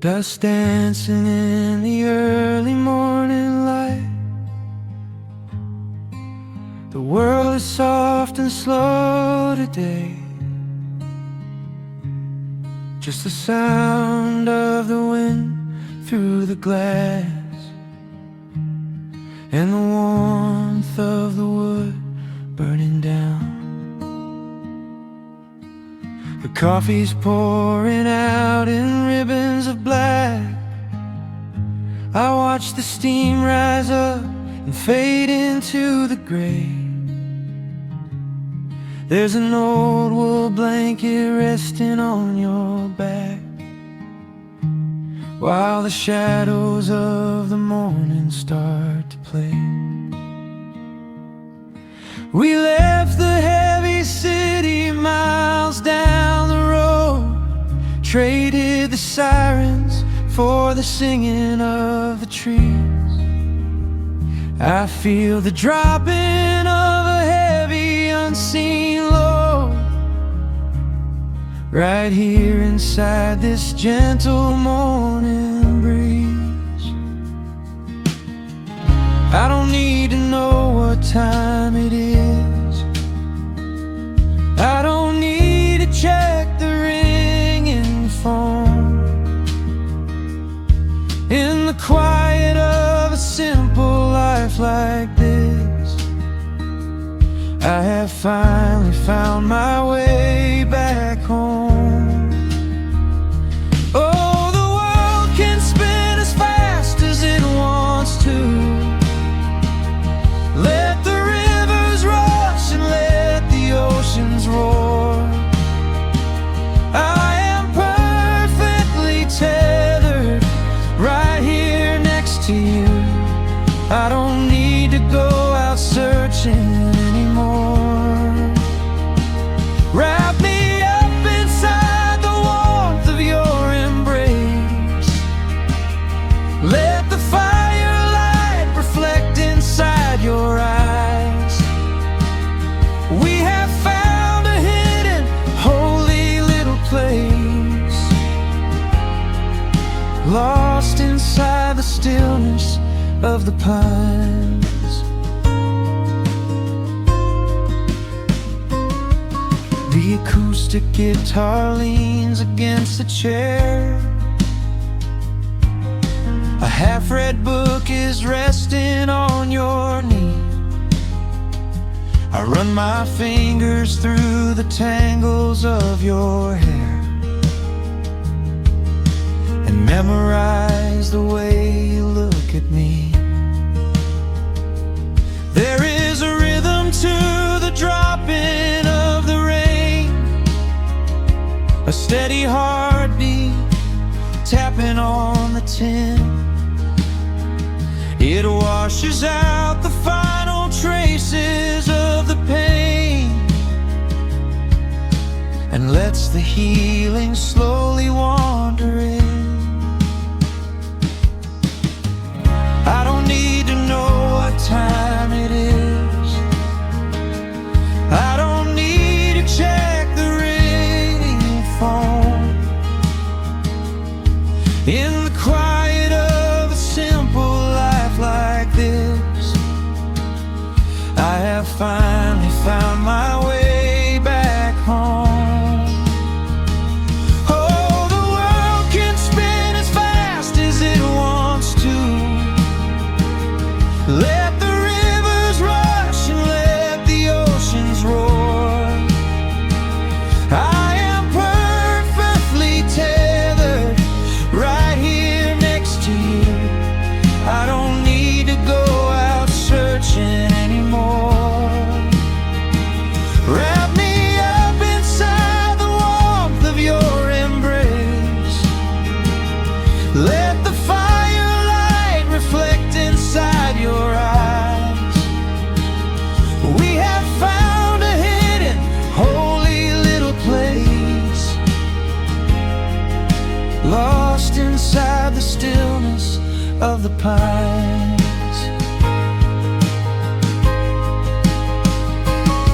Dust dancing in the early morning light. The world is soft and slow today. Just the sound of the wind through the glass, and the warmth of the wood burning down. The coffee's pouring out in ribbons of black. I watch the steam rise up and fade into the gray. There's an old wool blanket resting on your back, while the shadows of the morning start to play. We left the heavy city miles down the road, traded the sirens for the singing of the trees. I feel the dropping of a heavy unseen load right here inside this gentle morning breeze. I don't need to know what time it is. I don't need to check the ringing phone. In the quiet of a simple life like this, I have finally found my way back home. Oh, the world can spin as fast as it wants to. Let the rivers rush and let the oceans roar. I am perfectly tethered right here next to you. I don't need to go out searching anymore. Wrap me up inside the warmth of your embrace. Let the firelight reflect inside your eyes. We have found a hidden, holy little place, lost inside the stillness of the pines. The acoustic guitar leans against the chair. A half-read book is resting on your knee. I run my fingers through the tangles of your hair and memorize the way you look at me. There is a rhythm to the dropping of the rain, a steady heartbeat tapping on the tin. It washes out the final traces of the pain and lets the healing slowly wander in. I don't need to know what time it is. I don't need to check the ringing phone. In the quiet of a simple life like this, I have finally found my way back home. Oh, the world can spin as fast as it wants to. Let the rivers rush and let the oceans roar. I am perfectly tethered right here next to you. I don't need to go out searching anymore. Wrap me up inside the warmth of your embrace. Let the firelight reflect inside your eyes. We have found a hidden, holy little place, lost inside the stillness of the pines.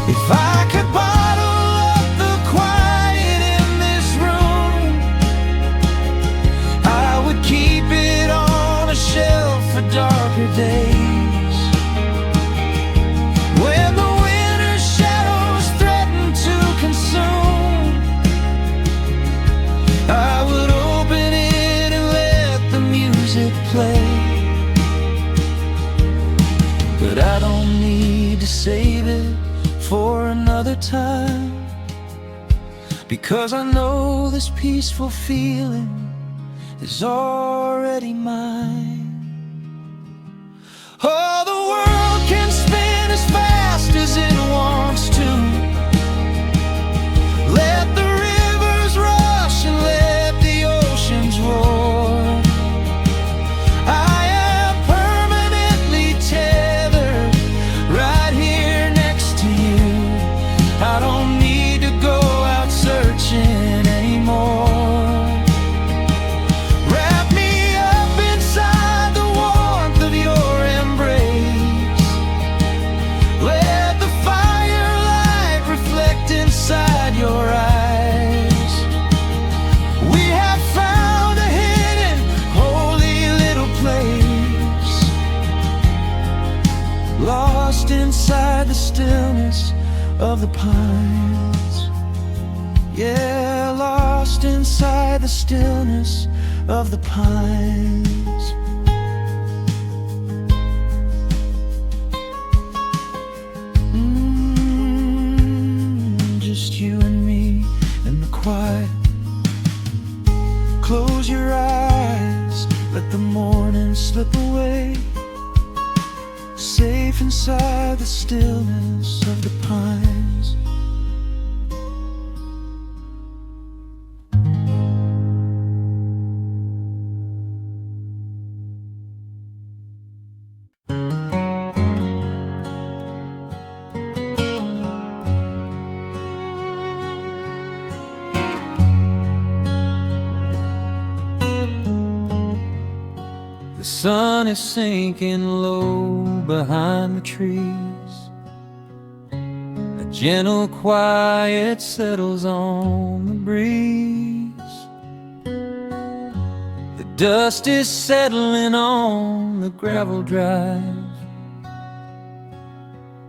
If I could bottle up the quiet in this room, I to save it for another time, because I know this peaceful feeling is already mine. Oh, the world can spin as fast as it wants to. Let the rivers rush and let the oceans roar. I am permanently tethered right here next to you. I don't need to go out searching anymore. Wrap me up inside the warmth of your embrace. Let the firelight reflect inside your eyes. We have found a hidden, holy little place, lost inside the stillness of the pines. Yeah, lost inside the stillness of the pines. Just you and me in the quiet. Close your eyes, let the morning slip away, safe inside the stillness of the pines. The sun is sinking low behind the trees. A gentle quiet settles on the breeze. The dust is settling on the gravel drive.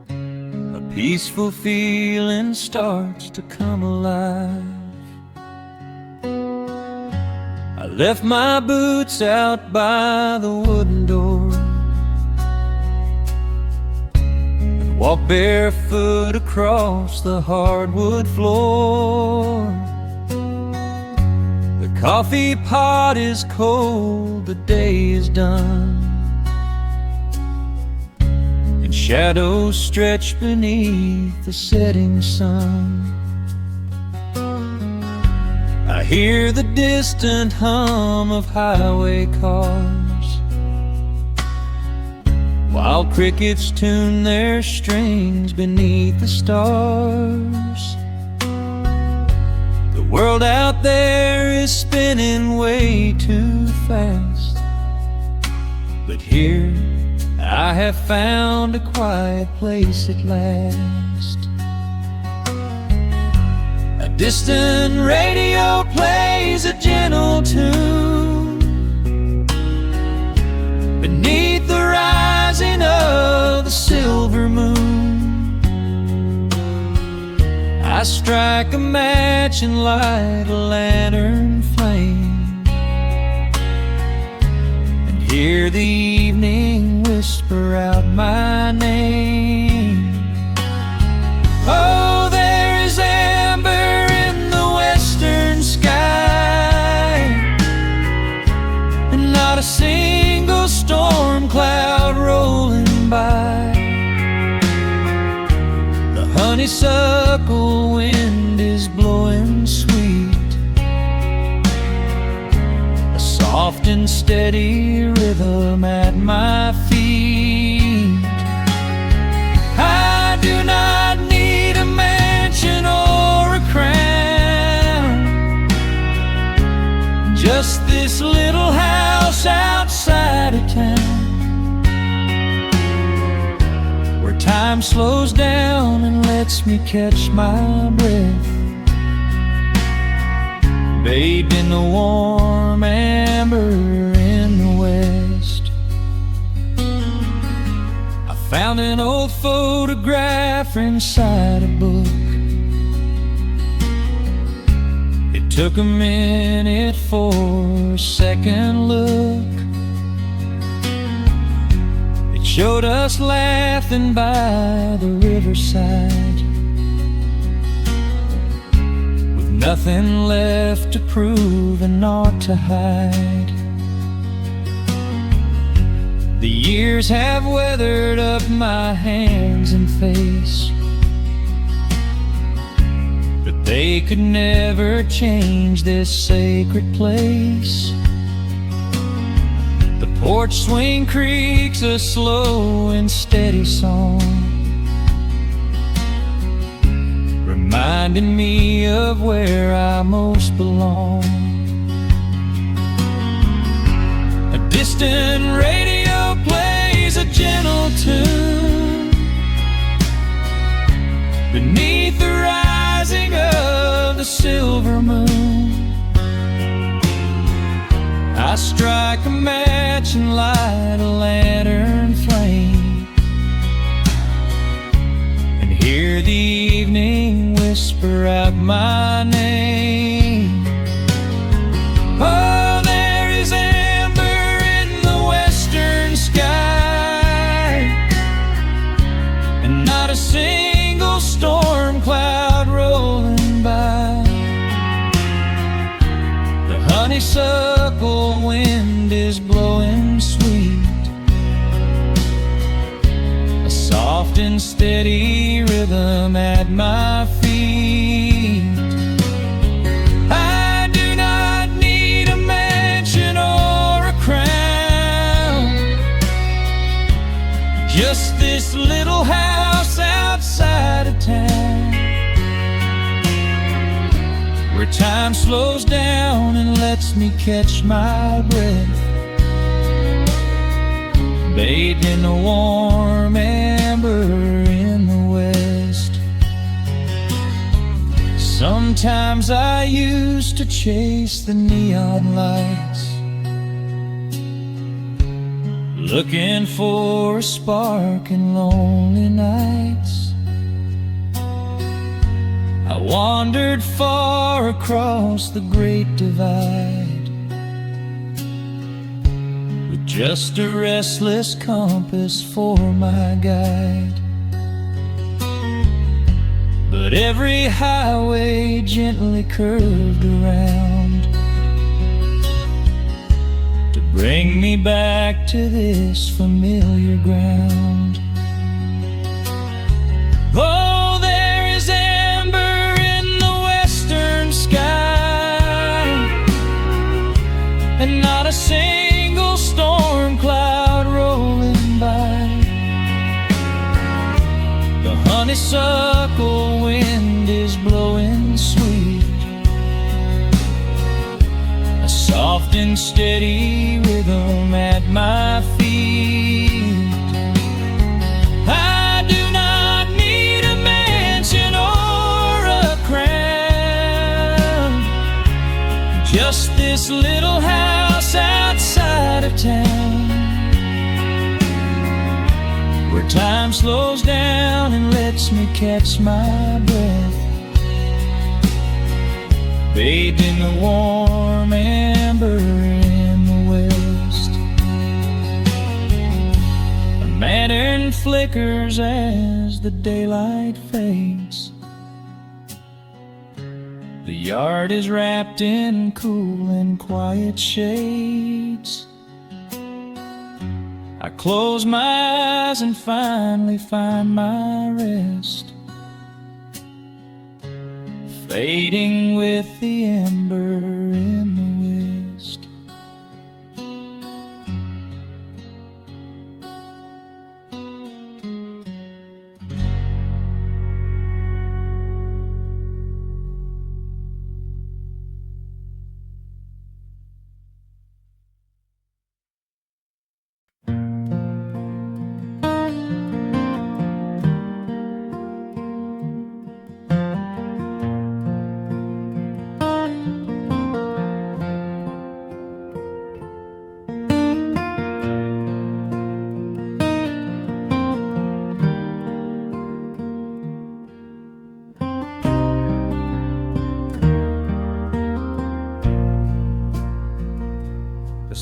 A peaceful feeling starts to come alive. I left my boots out by the wooden door and walked barefoot across the hardwood floor. The coffee pot is cold, the day is done, and shadows stretch beneath the setting sun. I hear the distant hum of highway cars, while crickets tune their strings beneath the stars. The world out there is spinning way too fast, but here I have found a quiet place at last. A distant radio plays a gentle tune beneath the rising of the silver moon. I strike a match and light a lantern flame, and hear the evening whisper out my name. Oh, there is amber in the western sky, and not a single storm cloud rolling by. The honeysuckle wind is blowing sweet, a soft and steady rhythm at my feet. I do not need a mansion or a crown, just this little house outside of town, where time slows down and lets me catch my breath, bathed in the warm amber in the west. I found an old photograph inside a book. It took a minute for a second look. It showed us laughing by the riverside, with nothing left to prove and naught to hide. The years have weathered up my hands and face, but they could never change this sacred place. The porch swing creaks a slow and steady song, reminding me of where I most belong. A distant radio plays a gentle tune beneath the rising of the silver moon. I strike a match and light a lantern flame, and hear the evening whisper out my name. Oh, there is amber in the western sky, and not a single storm cloud rolling by. The honeysuckle wind is blowing sweet, a soft and steady rhythm at my feet. I do not need a mansion or a crown, just this little house outside of town, where time slows down and lets me catch my breath, bathed in the warm amber in the west. Sometimes I used to chase the neon lights, looking for a spark in lonely nights. I wandered far across the great divide, with just a restless compass for my guide. But every highway gently curved around to bring me back to this familiar ground. Oh, there is amber in the western sky, and not a single storm cloud rolling by. The honeysuckle wind is blowing sweet, a soft and steady rhythm at my feet. I do not need a mansion or a crown, just this little house outside of town, where time slows down and lets me catch my breath, bathed in the warm amber in the west. A lantern flickers as the daylight fades. The yard is wrapped in cool and quiet shades. I close my eyes and finally find my rest, fading with the ember in the west.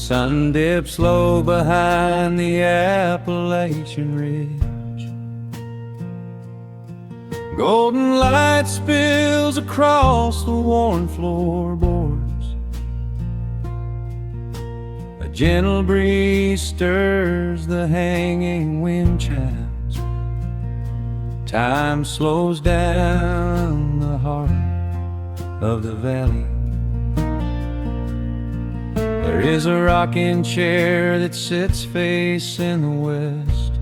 sun dips low behind the Appalachian Ridge. Golden light spills across the worn floorboards. A gentle breeze stirs the hanging wind chimes. Time slows down the heart of the valley. There is a rocking chair that sits facing the west,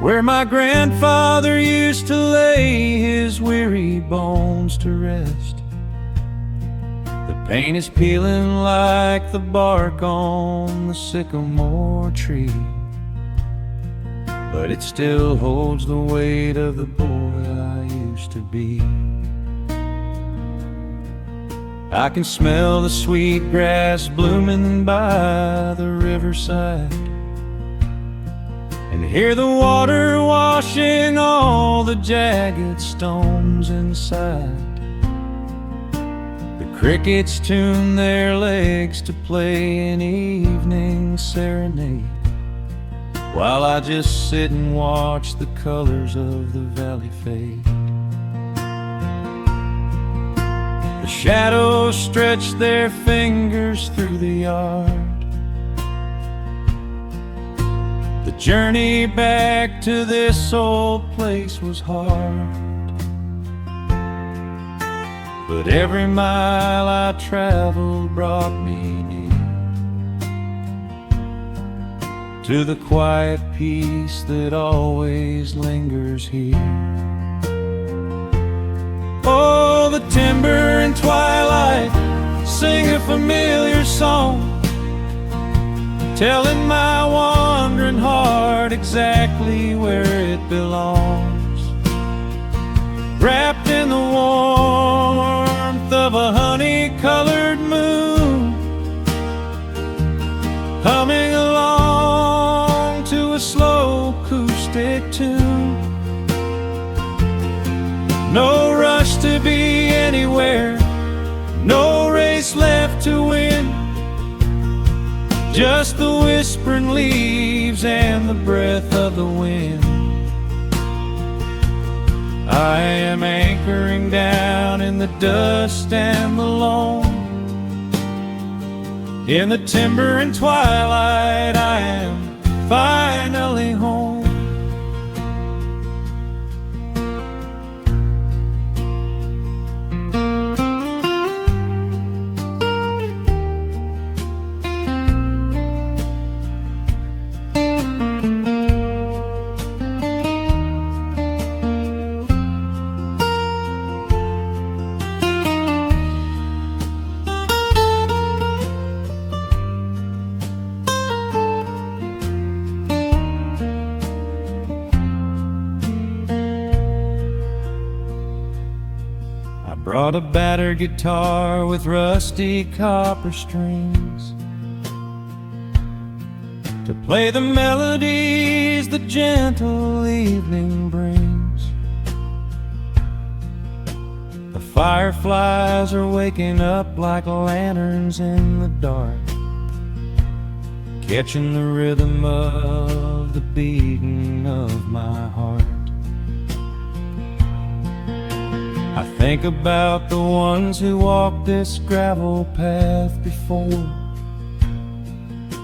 where my grandfather used to lay his weary bones to rest. The paint is peeling like the bark on the sycamore tree, but it still holds the weight of the boy I used to be. I can smell the sweet grass blooming by the riverside, and hear the water washing all the jagged stones inside. The crickets tune their legs to play an evening serenade, while I just sit and watch the colors of the valley fade. The shadows stretch their fingers through the yard. The journey back to this old place was hard, but every mile I traveled brought me near to the quiet peace that always lingers here. Oh, the timber and twilight sing a familiar song, telling my wandering heart exactly where it belongs. Wrapped in the warmth of a honey-colored moon, humming along to a slow acoustic tune. No rush to be anywhere, no race left to win, just the whispering leaves and the breath of the wind. I am anchoring down in the dust and the loam. In the timber and twilight I am finally home. Brought a battered guitar with rusty copper strings to play the melodies the gentle evening brings. The fireflies are waking up like lanterns in the dark, catching the rhythm of the beating of my heart. I think about the ones who walked this gravel path before,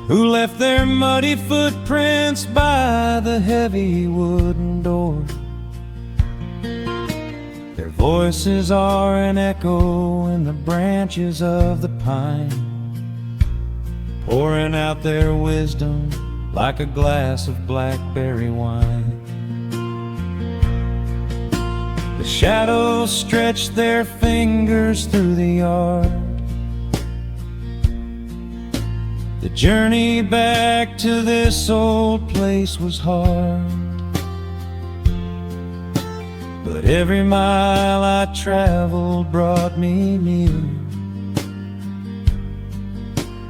who left their muddy footprints by the heavy wooden door. Their voices are an echo in the branches of the pine, pouring out their wisdom like a glass of blackberry wine. The shadows stretch their fingers through the yard. The journey back to this old place was hard, but every mile I traveled brought me near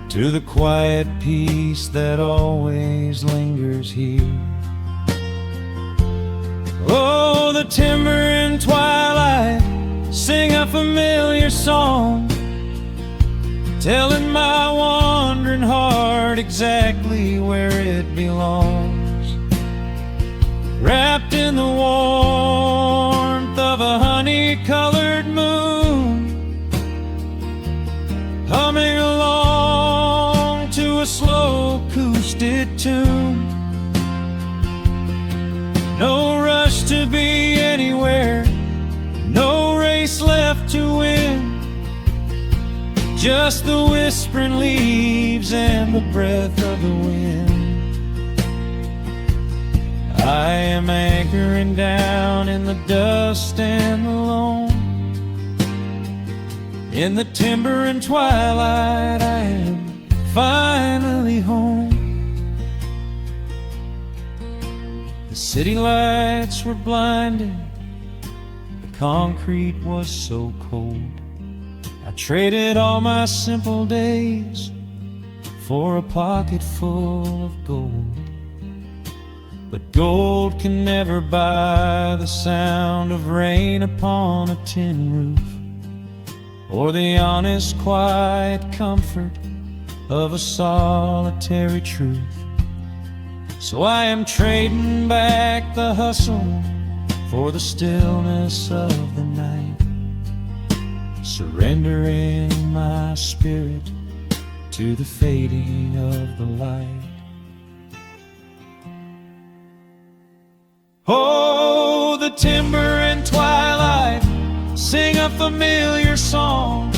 to the quiet peace that always lingers here. Oh, the timber and twilight sing a familiar song, telling my wandering heart exactly where it belongs. Wrapped in the warmth of a honey-colored moon, humming along to a slow acoustic tune. No rush to be anywhere, no race left to win, just the whispering leaves and the breath of the wind. I am anchoring down in the dust and the loam. In the timber and twilight, I am finally home. The city lights were blinding, the concrete was so cold. I traded all my simple days for a pocket full of gold. But gold can never buy the sound of rain upon a tin roof, or the honest, quiet comfort of a solitary truth. So I am trading back the hustle for the stillness of the night, surrendering my spirit to the fading of the light. Oh, the timber and twilight sing a familiar song,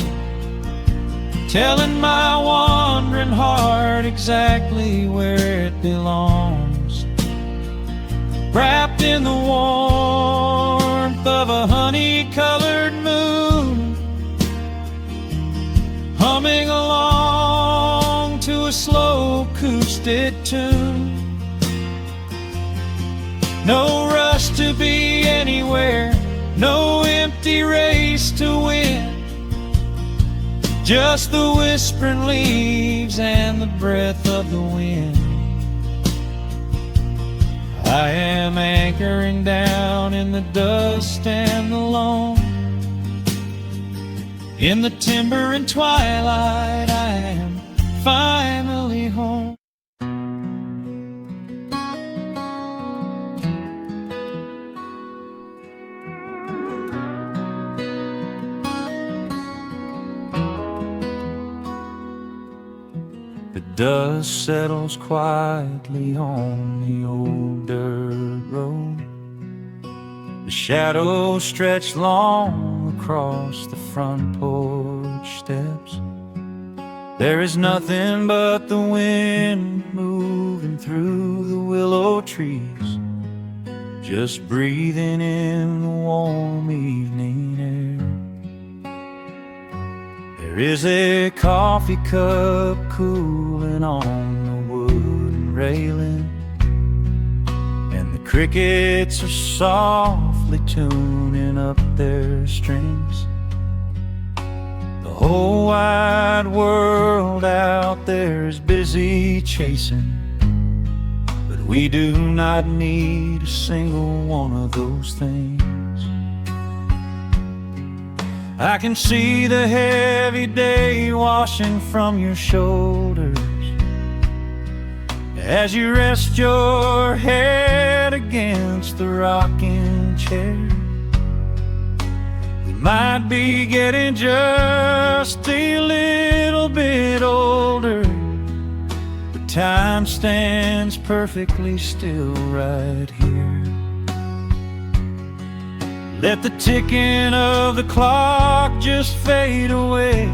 telling my wandering heart exactly where it belongs. Wrapped in the warmth of a honey-colored moon, humming along to a slow acoustic tune. No rush to be anywhere, no empty race to win, just the whispering leaves and the breath of the wind. I am anchoring down in the dust and the loam. In the timber and twilight, I am finally home. The dust settles quietly on the old dirt road. The shadows stretch long across the front porch steps. There is nothing but the wind moving through the willow trees, just breathing in the warm evening air. There is a coffee cup cooling on the wooden railing, and the crickets are softly tuning up their strings. The whole wide world out there is busy chasing, but we do not need a single one of those things. I can see the heavy day washing from your shoulders as you rest your head against the rocking chair. We might be getting just a little bit older, but time stands perfectly still right here. Let the ticking of the clock just fade away.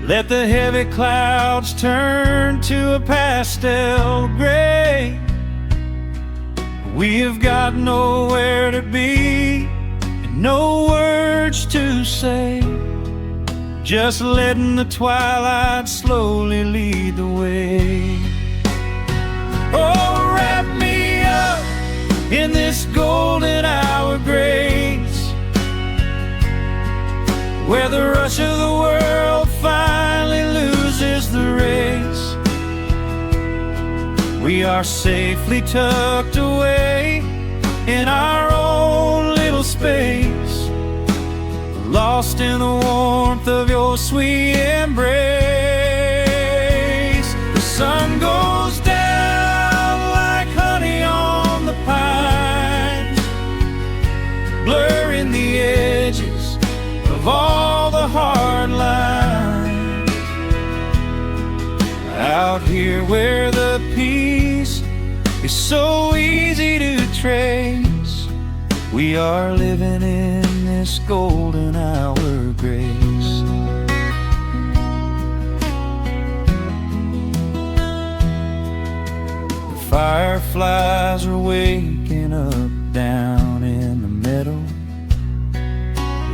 Let the heavy clouds turn to a pastel gray. We have got nowhere to be and no words to say, just letting the twilight slowly lead the way. Oh, wrap me up in this golden hour grace, where the rush of the world finally loses the race. We are safely tucked away in our own little space, lost lost in the warmth of your sweet embrace. The sun goes down like honey on the pines, blurring the edges of all the hard lines. Out here where the peace is so easy to trace, we are living in this golden hour grace. The fireflies are waking up down in the meadow,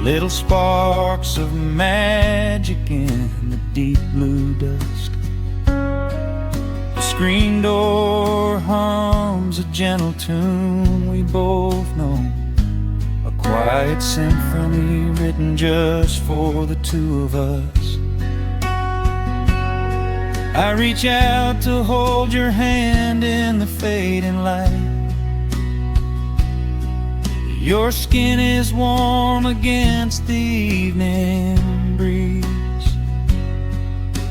little sparks of magic in the deep blue dusk. The screen door hums a gentle tune we both know, a quiet symphony written just for the two of us. I reach out to hold your hand in the fading light. Your skin is warm against the evening breeze.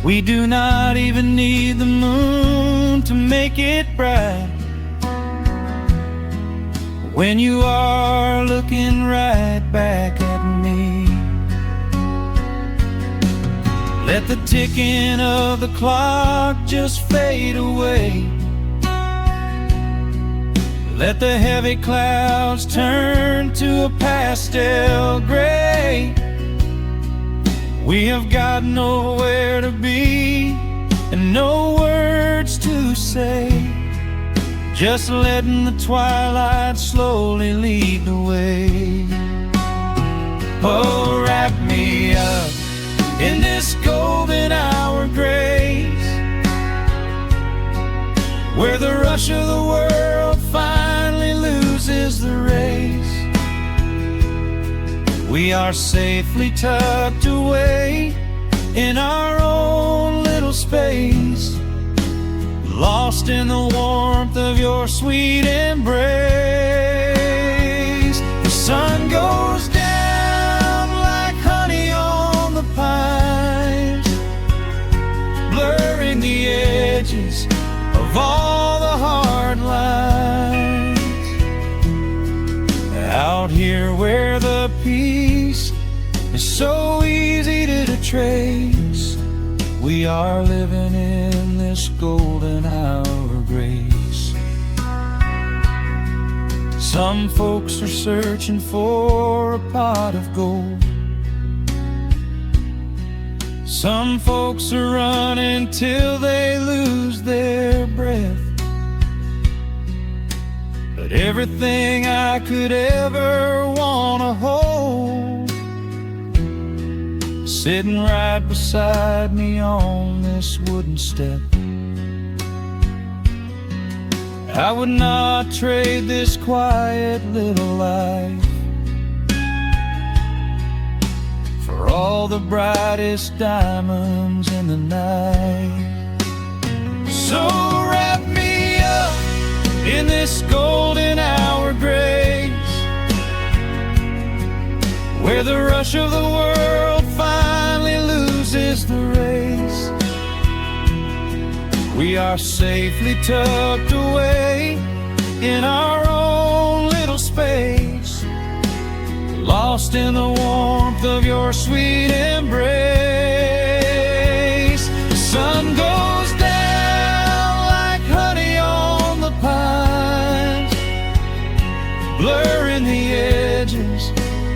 We do not even need the moon to make it bright when you are looking right back at me. Let the ticking of the clock just fade away. Let the heavy clouds turn to a pastel gray. We have got nowhere to be and no words to say, just letting the twilight slowly lead the way. Oh, wrap me up in this golden hour grace, where the rush of the world finally loses the race. We are safely tucked away in our own little space, lost in the warmth of your sweet embrace. The sun goes down like honey on the pines, blurring the edges of all the hard lines. Out here where the peace is so easy to trace, we are living in this golden hour grace. Some folks are searching for a pot of gold, some folks are running till they lose their breath. But everything I could ever want to hold, sitting right beside me on this wooden step. I would not trade this quiet little life for all the brightest diamonds in the night. So wrap me up in this golden hour grace, where the rush of the world finally loses the race. We are safely tucked away in our own little space, lost in the warmth of your sweet embrace. The sun goes down like honey on the pines, blurring the edges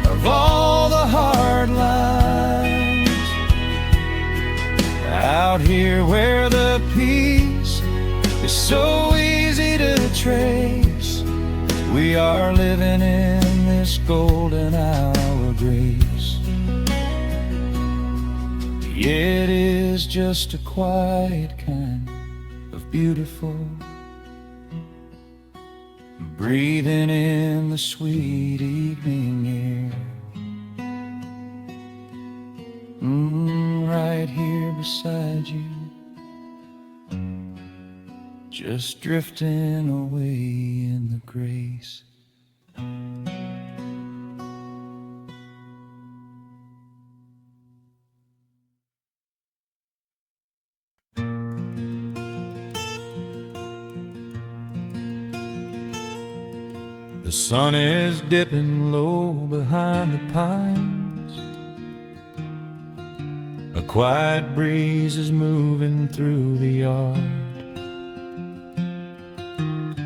of all the hard lines. Out here where the peace is so easy to trace, we are living in this golden hour grace. It is just a quiet kind of beautiful, breathing in the sweet evening air. Right here beside you, just drifting away in the grace. sun is dipping low behind the pines. A quiet breeze is moving through the yard.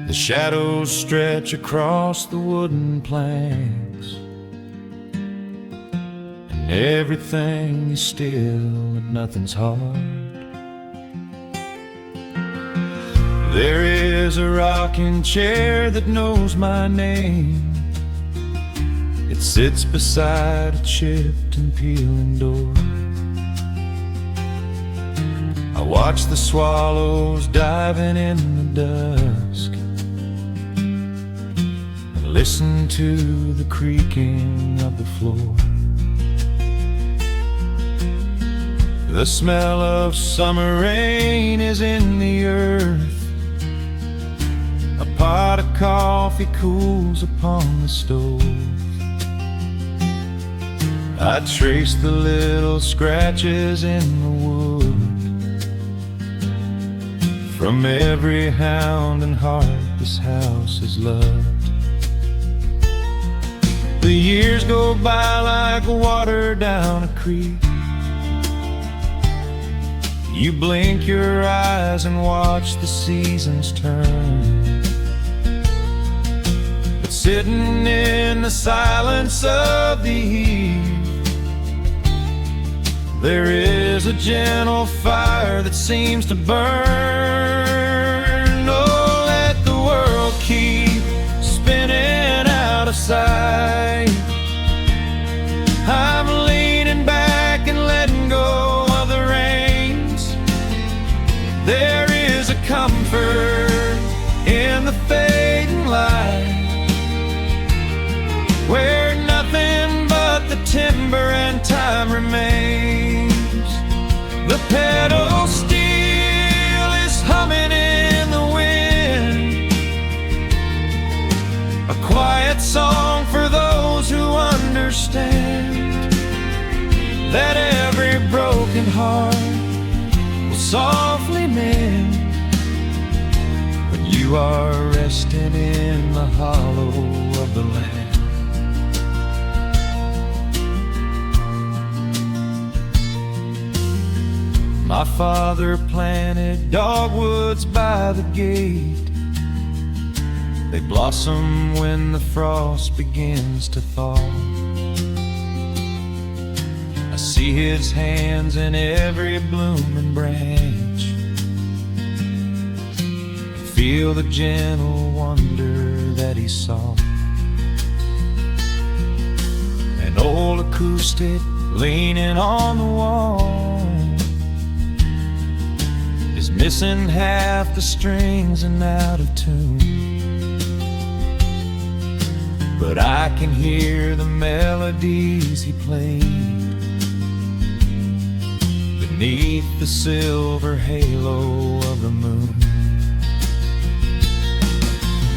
The shadows stretch across the wooden planks, and everything is still and nothing's hard. There is a rocking chair that knows my name. It sits beside a chipped and peeling door. I watch the swallows diving in the dusk, and listen to the creaking of the floor. The smell of summer rain is in the earth. A pot of coffee cools upon the stove. I trace the little scratches in the wood from every hound and heart this house has loved. The years go by like water down a creek. You blink your eyes and watch the seasons turn. But sitting in the silence of the eve, there is a gentle fire that seems to burn. Oh, let the world keep spinning out of sight. I'm leaning back and letting go of the reins. There is a comfort in the fading light, where nothing but the timber and time remains. The pedal steel is humming in the wind, a quiet song for those who understand that every broken heart will softly mend when you are resting in the hollow of the land. My father planted dogwoods by the gate. They blossom when the frost begins to thaw. I see his hands in every blooming branch, and feel the gentle wonder that he saw. An old acoustic leaning on the wall is missing half the strings and out of tune, but I can hear the melodies he played beneath the silver halo of the moon.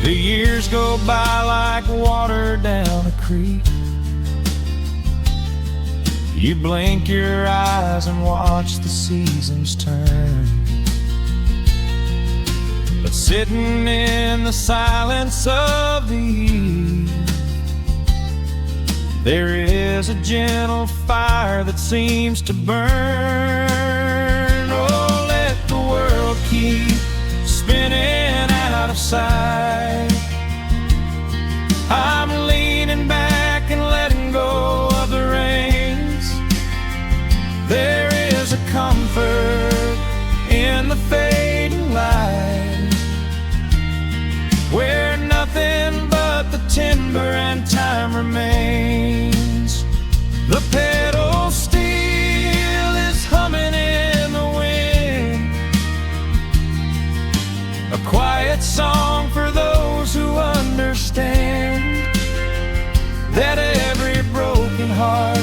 The years go by like water down a creek. You blink your eyes and watch the seasons turn. But sitting in the silence of the eve, there is a gentle fire that seems to burn. Oh, let the world keep spinning out of sight. I'm leaning back and letting go of the reins. There is a comfort in the fading light, where nothing but the timber and time remains. The pedal steel is humming in the wind, a quiet song for those who understand that every broken heart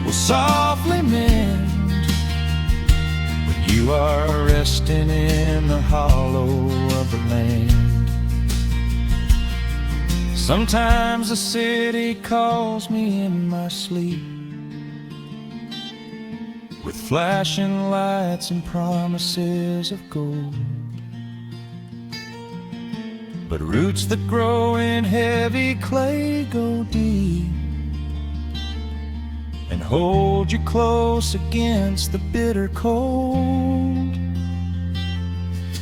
will softly mend when you are resting in the hollow of the land. Sometimes the city calls me in my sleep, with flashing lights and promises of gold. but roots that grow in heavy clay go deep and hold you close against the bitter cold.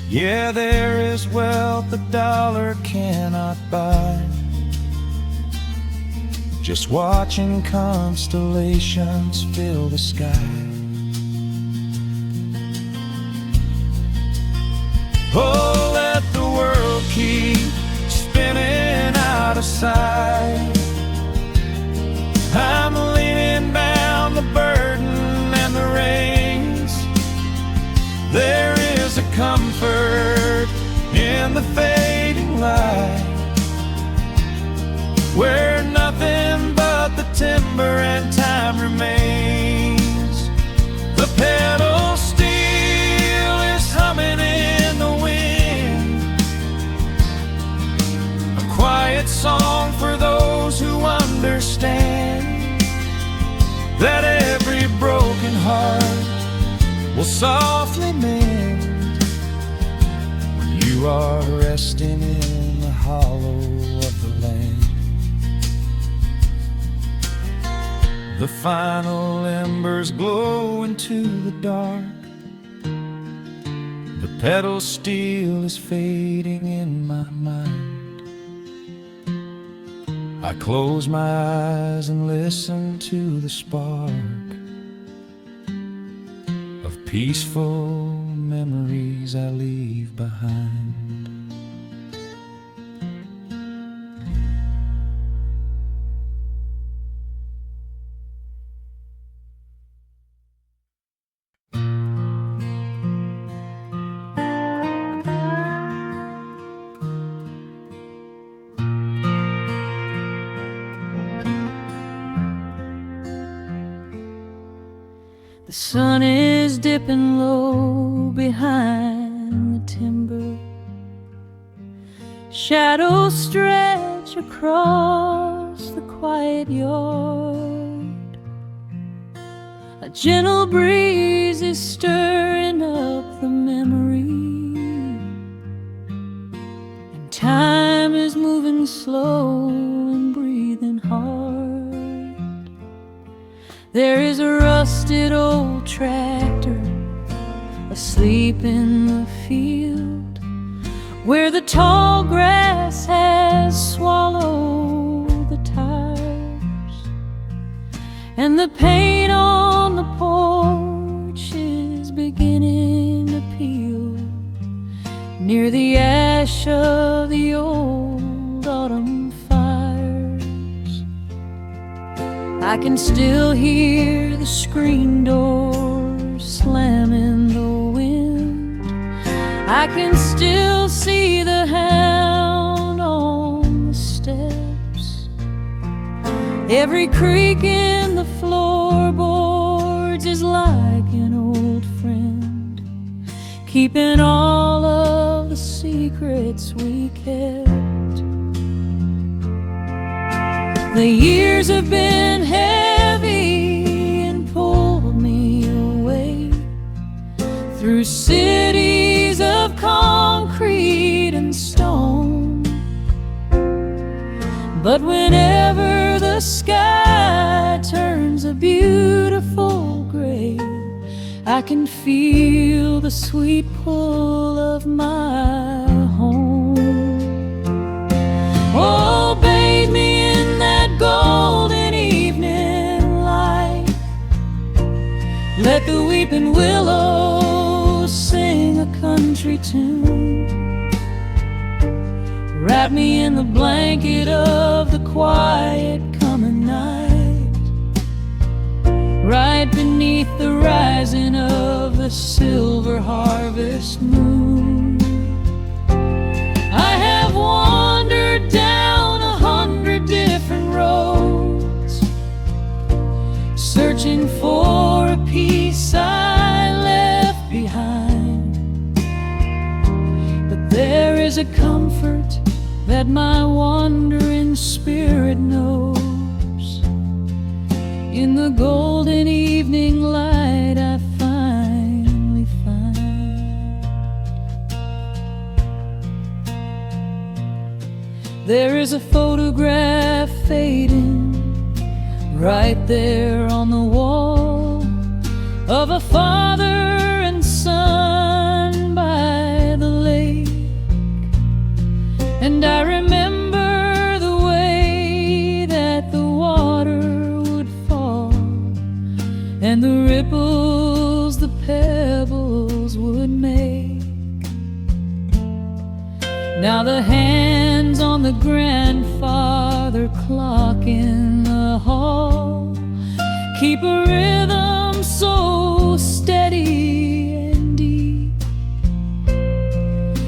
Yeah, there is wealth a dollar cannot buy, just watching constellations fill the sky. Oh, let the world keep spinning out of sight. I'm leaning down the burden and the reins. There is a comfort in the fading light, where nothing but the timber and time remains. The pedal steel is humming in the wind, a quiet song for those who understand that every broken heart will softly mend when you are resting in the hollow of the land. The final embers glow into the dark. The pedal steel is fading in my mind. I close my eyes and listen to the spark of peaceful memories I leave behind. The sun is dipping low behind the timber. Shadows stretch across the quiet yard. A gentle breeze is stirring up the memory, and time is moving slow and breathing hard. There is a rusted old tractor asleep in the field, where the tall grass has swallowed the tires, and the paint on the porch is beginning to peel near the ash of the old autumn fires. I can still hear the screen door slam in the wind. I can still see the hound on the steps. Every creak in the floorboards is like an old friend, keeping all of the secrets we kept. The years have been heavy and pulled me away through cities of concrete and stone. But whenever the sky turns a beautiful gray, I can feel the sweet pull of my home. Oh, bathe me in that golden evening light. Let the weeping willows sing a country tune. Wrap me in the blanket of the quiet coming night, right beneath the rising of the silver harvest moon. I have wandered down 100 different roads, searching for a piece I left behind. But there is a comfort that my wandering spirit knows. In the golden evening light I finally find. There is a photograph fading right there on the wall of a father and son by the lake. And I remember the way that the water would fall, and the ripples the pebbles would make. Now the hands on the grandfather clock in the hall keep a rhythm so steady and deep.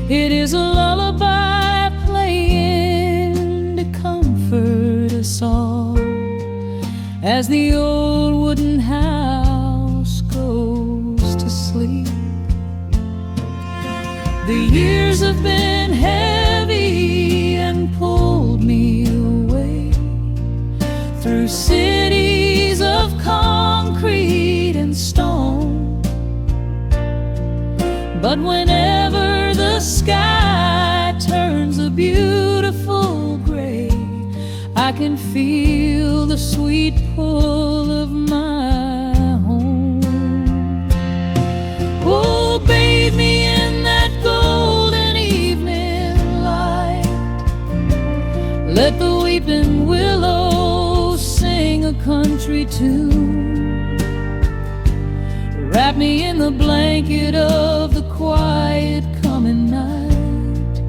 It is a lullaby playing to comfort us all as the old wooden house goes to sleep. The years have been heavy and pulled me away through cities of concrete and stone. But whenever the sky turns a beautiful gray, I can feel the sweet pull of my home. Oh, bathe me in that golden evening light. Let the weeping willow sing a country tune. Wrap me in the blanket of the quiet coming night,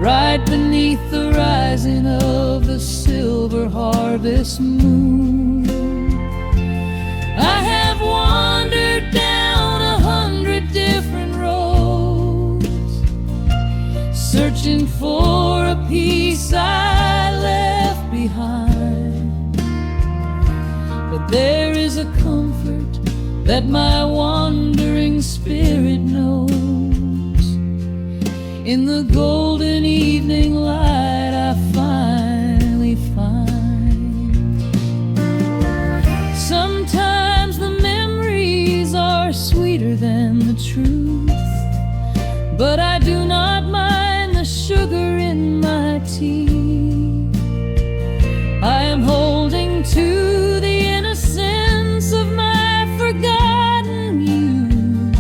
right beneath the rising of the silver harvest moon. I have wandered down 100 different roads, searching for a piece I left behind. But there is a comfort that my wandering spirit knows. In the golden evening light I finally find. Sometimes the memories are sweeter than the truth, but I do not mind the sugar in my tea. I am holding to the innocence of my forgotten youth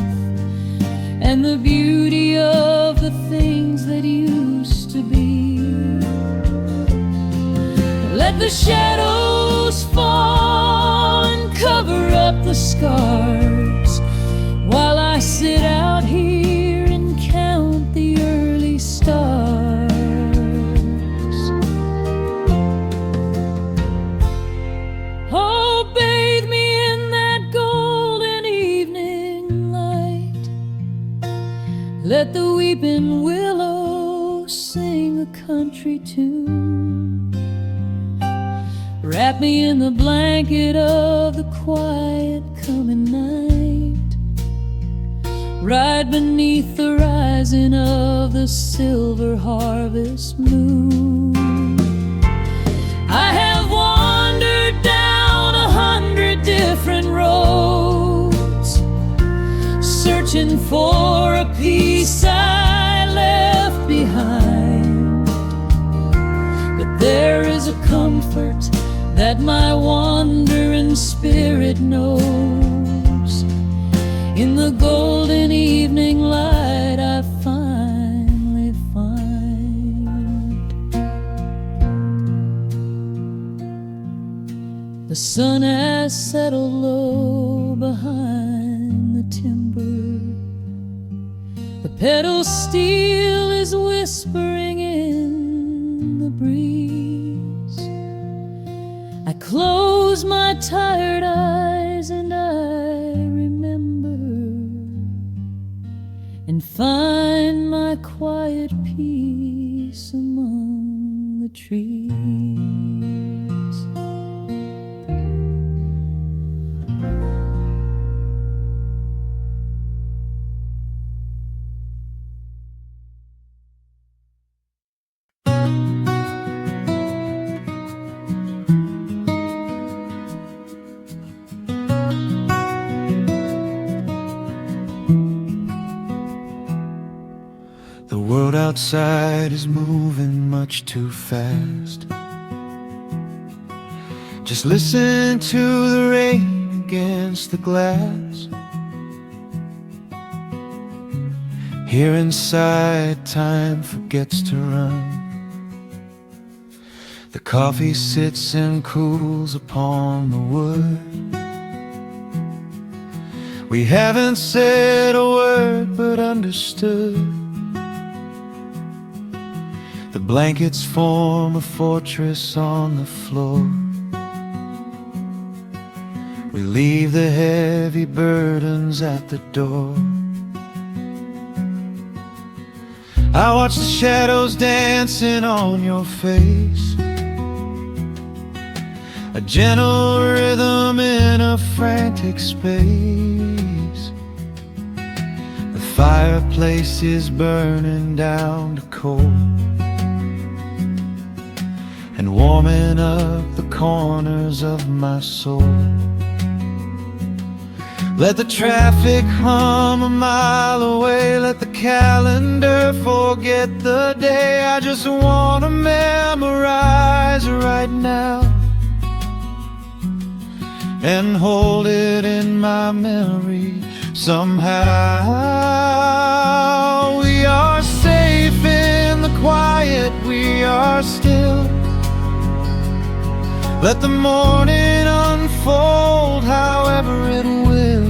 and the beauty of the things that used to be. Let the shadows fall and cover up the scars while I sit out here and count the early stars. Oh, bathe me in that golden evening light. Let the weeping willow sing a country tune. Wrap me in the blanket of the quiet coming night, right beneath the rising of the silver harvest moon. I have wandered down 100 different roads, searching for a piece I left behind. But there is a comfort that my wandering spirit knows. In the golden evening light I finally find. The sun has settled low behind the timber. The pedal steel is whispering in the breeze. I close my tired eyes and I remember and find my quiet peace among the trees. outside is moving much too fast. Just listen to the rain against the glass. Here inside, time forgets to run. The coffee sits and cools upon the wood. We haven't said a word but understood. The blankets form a fortress on the floor. We leave the heavy burdens at the door. I watch the shadows dancing on your face, a gentle rhythm in a frantic space. The fireplace is burning down to coal and warming up the corners of my soul. Let the traffic hum a mile away, let the calendar forget the day. I just want to memorize right now and hold it in my memory somehow. We are safe in the quiet, we are still. Let the morning unfold however it will.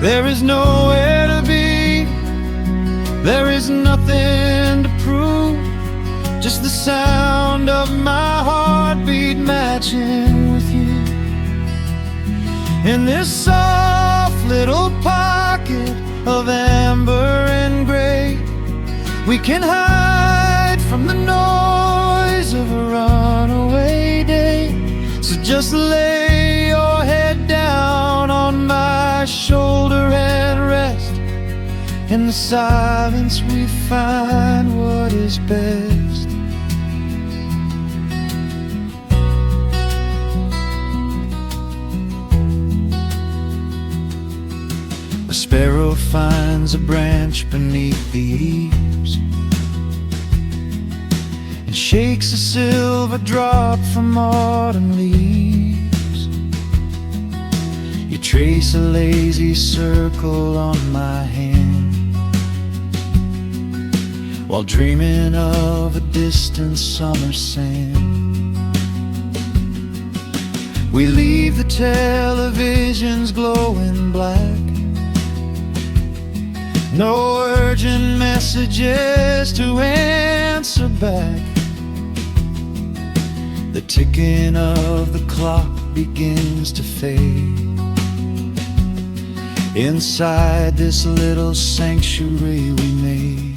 There is nowhere to be, there is nothing to prove, just the sound of my heartbeat matching with you. In this soft little pocket of amber and gray, we can hide from the noise of a runaway day. So just lay your head down on my shoulder and rest. In the silence we find what is best. A sparrow finds a branch beneath the eaves and shakes a silver drop from autumn leaves. You trace a lazy circle on my hand while dreaming of a distant summer sand. We leave the televisions glowing black, no urgent messages to answer back. The ticking of the clock begins to fade inside this little sanctuary we made.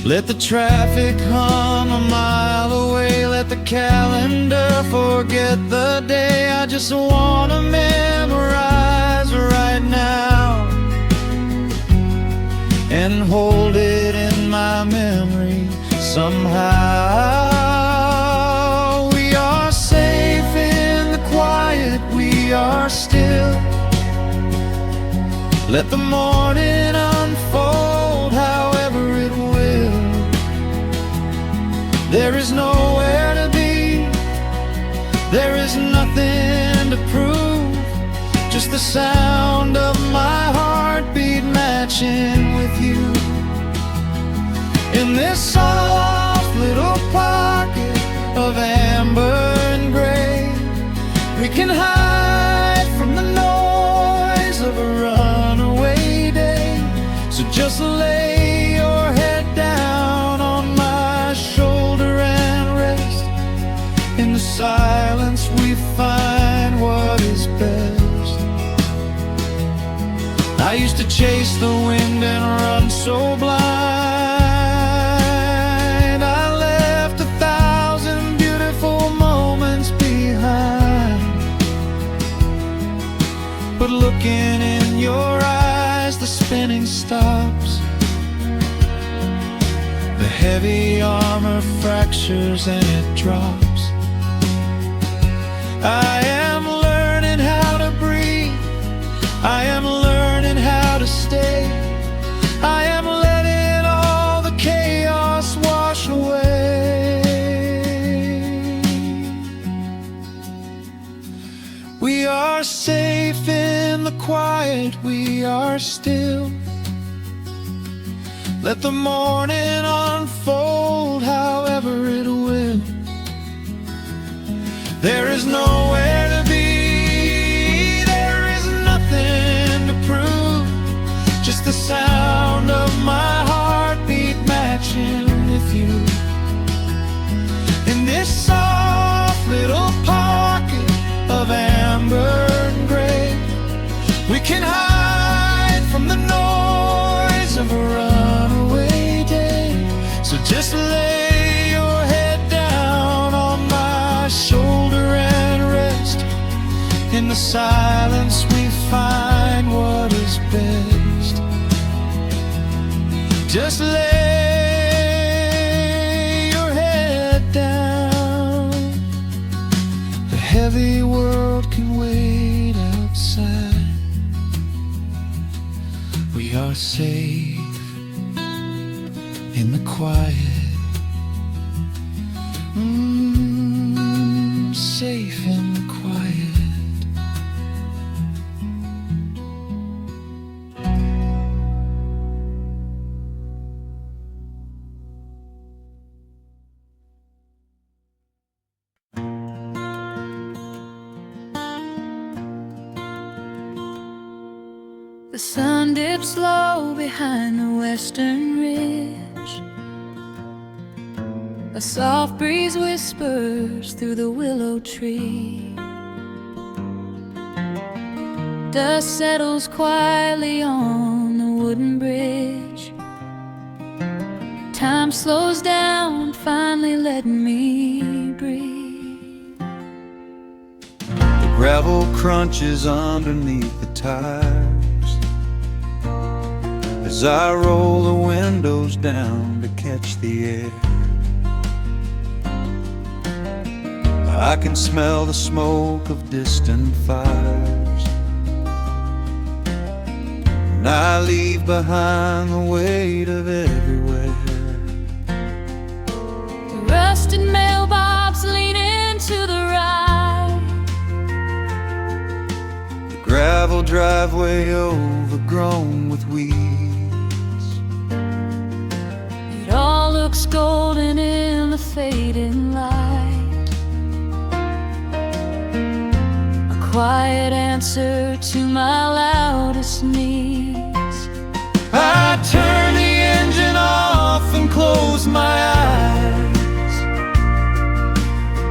Let the traffic hum a mile away, let the calendar forget the day. I just want to memorize right now and hold it in my memory somehow. We are safe in the quiet, we are still. Let the morning unfold however it will. There is nowhere to be, there is nothing to prove, just the sound of my heartbeat matching with you. In this soft little pocket of amber and gray, we can hide from the noise of a runaway day. So just lay your head down on my shoulder and rest. In the silence we find what is best. I used to chase the wind and run so blind. I left 1,000 beautiful moments behind. But looking in your eyes, the spinning stops. The heavy armor fractures and it drops. I am learning how to breathe, I am learning how to stay. the quiet we are still. Let the morning unfold however it will. There is nowhere to be, there is nothing to prove, just the sound of my heartbeat matching with you. In this soft little pocket of amber and gray, we can hide from the noise of a runaway day. So just lay your head down on my shoulder and rest. In the silence we find what is best. Just lay your head down. The heavy world can wait outside. We are safe in the quiet. Safe in the quiet. The sun dips low behind the western ridge. A soft breeze whispers through the willow tree. Dust settles quietly on the wooden bridge. Time slows down, finally letting me breathe. The gravel crunches underneath the tires as I roll the windows down to catch the air. I can smell the smoke of distant fires, and I leave behind the weight of everywhere. The rusted mailbox leaning to the right. The gravel driveway overgrown with weeds. It all looks golden in the fading light. Quiet answer to my loudest needs. I turn the engine off and close my eyes.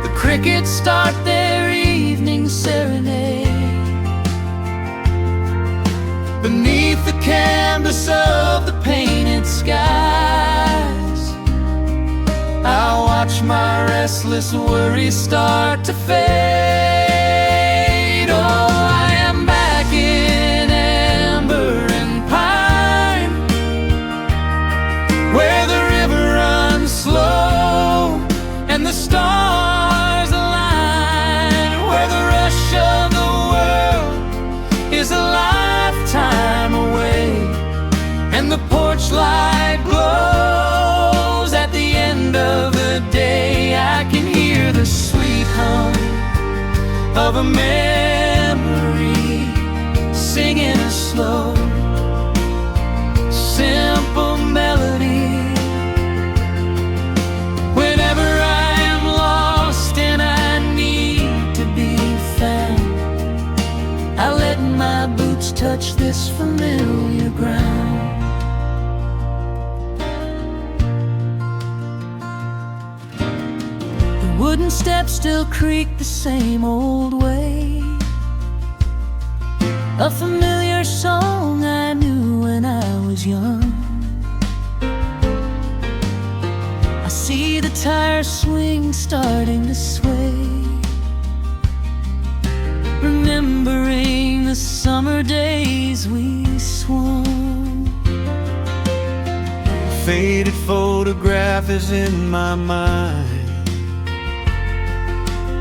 The crickets start their evening serenade. Beneath the canvas of the painted skies, I watch my restless worries start to fade. Oh, I am back in amber and pine, where the river runs slow and the stars align, where the rush of the world is a lifetime away, and the porch light glows at the end of the day. I can hear the sweet hum of a memory singing a slow, simple melody. Whenever I am lost and I need to be found, I let my boots touch this familiar ground. The wooden steps still creak the same old way. A familiar song I knew when I was young. I see the tires swing starting to sway, remembering the summer days we swung. A faded photograph is in my mind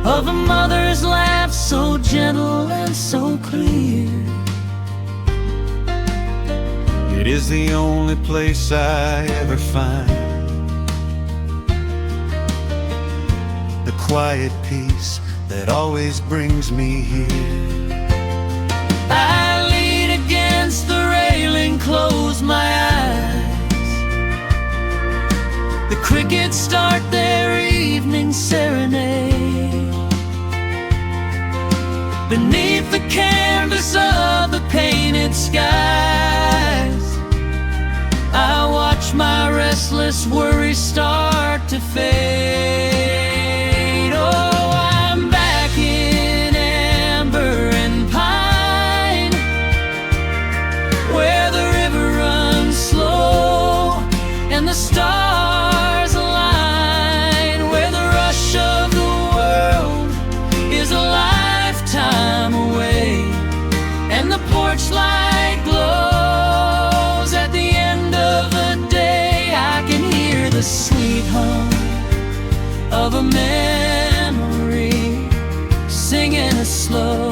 of a mother's laugh so gentle and so clear. It is the only place I ever find the quiet peace that always brings me here. I start their evening serenade. Beneath the canvas of the painted skies, I watch my restless worries start to fade. Oh, I'm back in amber and pine, where the river runs slow and the stars align, where the rush of the world is a lifetime away, and the porch light glows at the end of the day. I can hear the sweet hum of a memory singing a slow,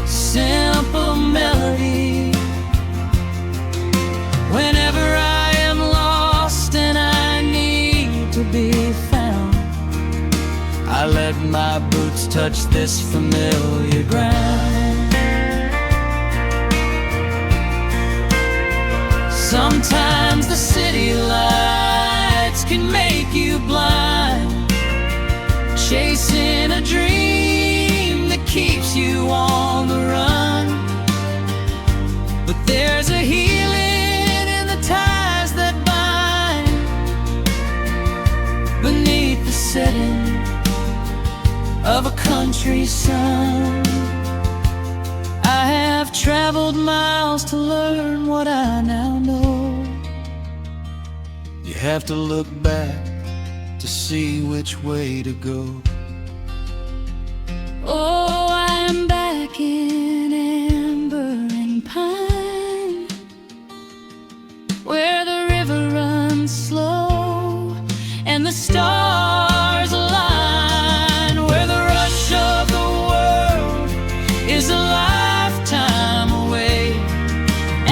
simple melody. Whenever I am lost and I need to be found, I let my boots touch this familiar ground. Sometimes the city lights can make you blind, chasing a dream that keeps you on the run. But there's a healing in the ties that bind beneath the setting of a country sun. I have traveled miles to learn what I now know. You have to look back to see which way to go. Oh, I'm back in amber and pine, where the river runs slow and the stars align, where the rush of the world is a lifetime away,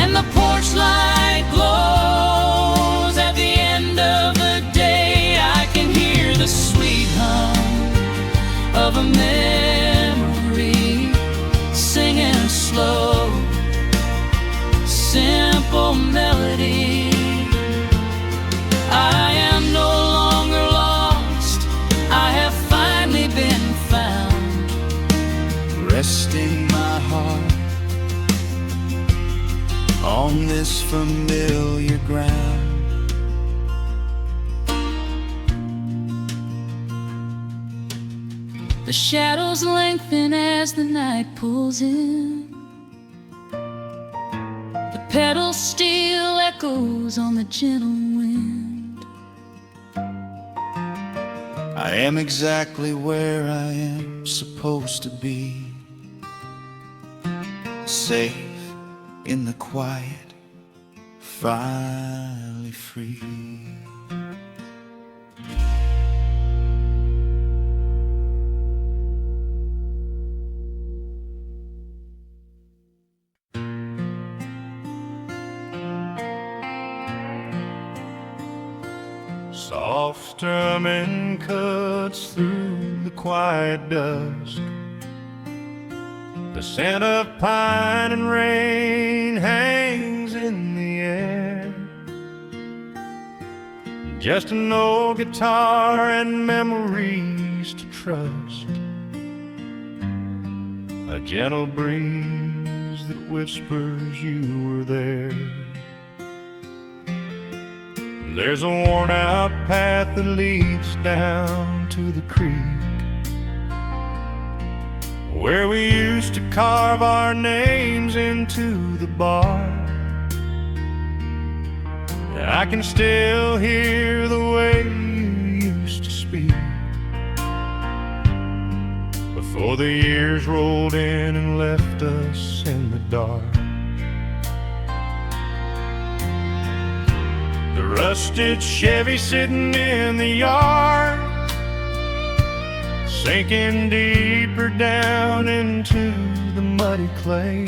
and the porch light glows at the end of the day. I can hear the sweet hum of a memory singing a slow, simple melody. I am no longer lost, I have finally been found, resting my heart on this familiar ground. The shadows lengthen as the night pulls in. The pedal steel echoes on the gentle wind. I am exactly where I am supposed to be, safe in the quiet, finally free. Soft strumming cuts through the quiet dusk. The scent of pine and rain hangs in the air. Just an old guitar and memories to trust. A gentle breeze that whispers you were there. There's a worn-out path that leads down to the creek, where we used to carve our names into the bark. I can still hear the way you used to speak before the years rolled in and left us in the dark. The rusted Chevy sitting in the yard, sinking deeper down into the muddy clay.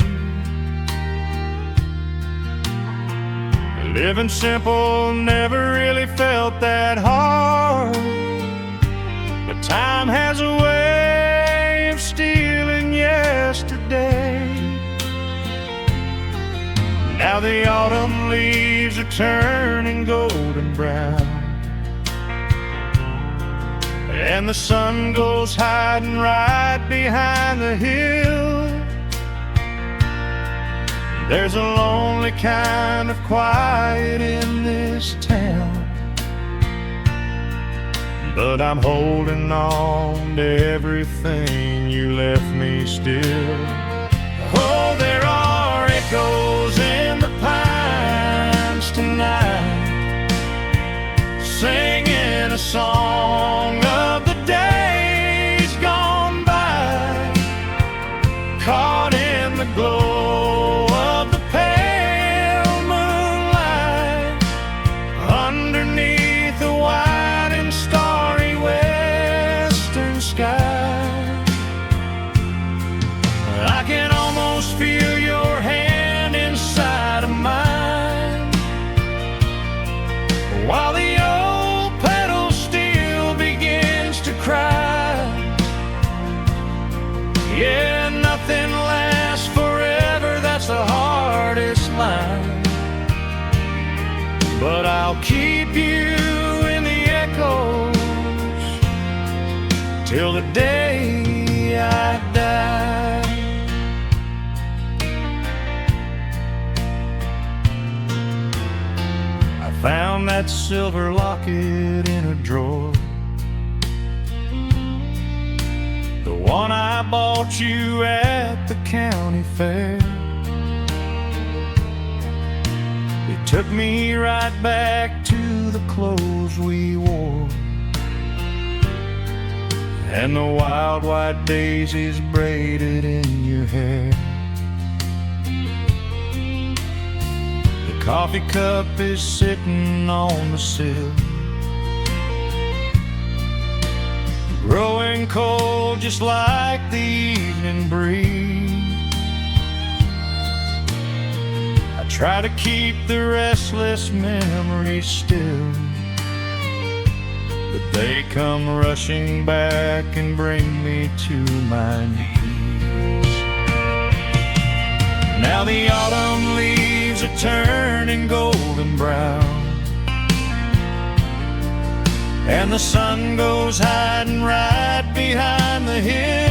Living simple never really felt that hard, but time has a way of stealing yesterday. Now the autumn leaves are turning golden brown, and the sun goes hiding right behind the hill. There's a lonely kind of quiet in this town, but I'm holding on to everything you left me still. Oh, there are echoes in the pines tonight, singing a song of the days gone by, caught in the glow of the pale moonlight, underneath the wide and starry western sky. I can almost feel your hand inside of mine, while the old pedal steel begins to cry. Yeah, nothing lasts forever, that's the hardest line, but I'll keep you in the echoes till the day I die. I found that silver locket in a drawer, the one I bought you at the county fair. It took me right back to the clothes we wore, and the wild white daisies braided in your hair. The coffee cup is sitting on the sill, growing cold just like the evening breeze. I try to keep the restless memories still, but they come rushing back and bring me to my knees. Now the autumn leaves are turning golden brown, and the sun goes hiding right behind the hill.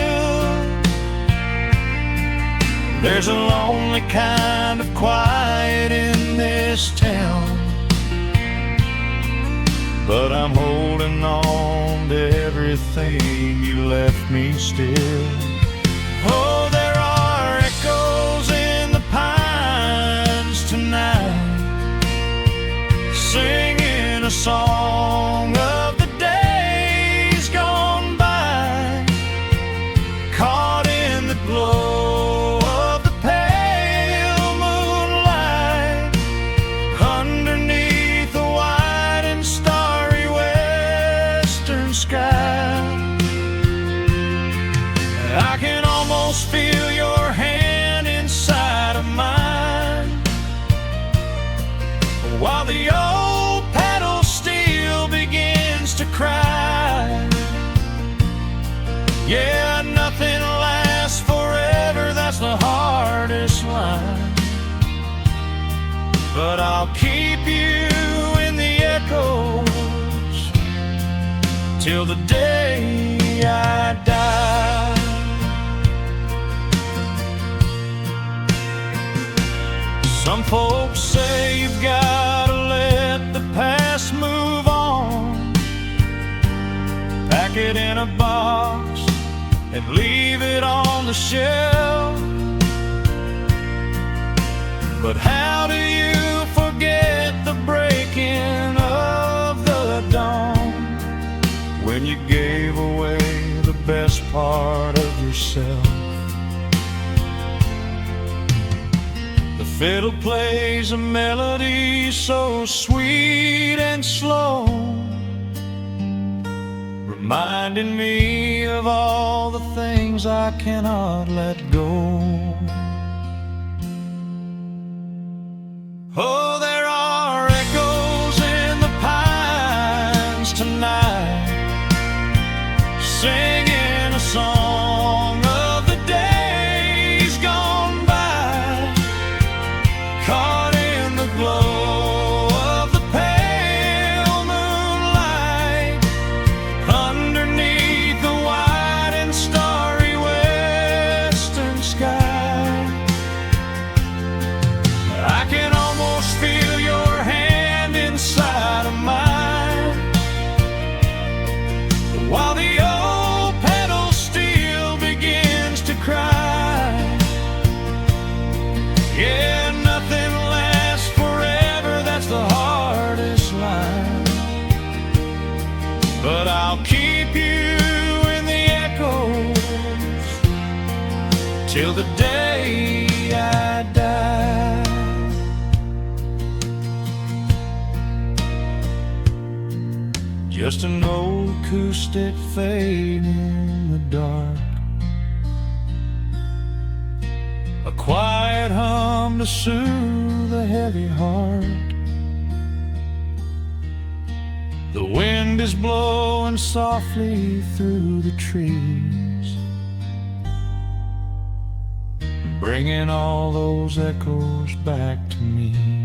There's a lonely kind of quiet in this town, but I'm holding on to everything you left me still. Oh, there are echoes in the pines tonight, singing a song of the days gone by, caught in the glow of the pale moonlight, underneath the wide and starry western sky. I can almost feel your hand inside of mine, while the old pedal steel begins to cry. Yeah, nothing lasts forever, that's the hardest line, but I'll keep you in the echoes till the day I die. Some folks say you've gotta let the past move on, pack it in a box and leave it on the shelf. But how do you forget the breaking of the dawn, when you gave away the best part of yourself? The fiddle plays a melody so sweet and slow, reminding me of all the things I cannot let go. Oh, there are echoes in the pines tonight, singing a song of the days gone by, caught in the glow of the pale moonlight, underneath Just an old acoustic fading in the dark, a quiet hum to soothe a heavy heart. The wind is blowing softly through the trees, bringing all those echoes back to me.